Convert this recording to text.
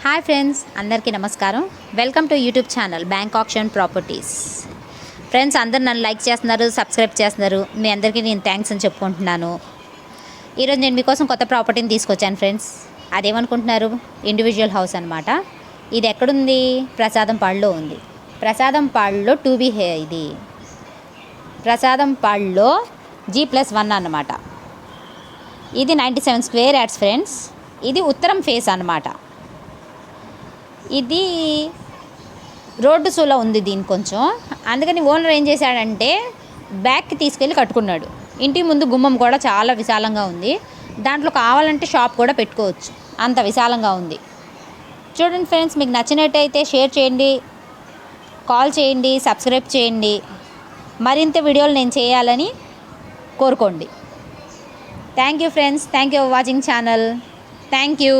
Hi friends, అందరికీ నమస్కారం. Welcome to YouTube channel bank option properties. Friends, అందరు నన్ను లైక్ చేస్తున్నారు, సబ్స్క్రైబ్ చేస్తున్నారు. మీ అందరికీ నేను థ్యాంక్స్ అని చెప్పుకుంటున్నాను. ఈరోజు నేను మీకోసం కొత్త ప్రాపర్టీని తీసుకొచ్చాను ఫ్రెండ్స్. అదేమనుకుంటున్నారు? ఇండివిజువల్ హౌస్ అనమాట. ఇది ఎక్కడుంది? ప్రసాదంపాడులో ఉంది. ప్రసాదంపాడులో 2B ఇది ప్రసాదంపాడులో G+1 అన్నమాట. ఇది 97 స్క్వేర్ యార్డ్స్ ఫ్రెండ్స్. ఇది ఉత్తరం ఫేస్ అన్నమాట. ఇది రోడ్డు సూలో ఉంది దీని కొంచెం. అందుకని ఓనర్ ఏం చేశాడంటే బ్యాక్కి తీసుకెళ్ళి కట్టుకున్నాడు. ఇంటి ముందు గుమ్మం కూడా చాలా విశాలంగా ఉంది. దాంట్లో కావాలంటే షాప్ కూడా పెట్టుకోవచ్చు, అంత విశాలంగా ఉంది. చూడండి ఫ్రెండ్స్, మీకు నచ్చినట్టయితే షేర్ చేయండి, కాల్ చేయండి, సబ్స్క్రైబ్ చేయండి. మరింత వీడియోలు నేను చేయాలని కోరుకోండి. Thank you friends. Thank you for watching channel. Thank you.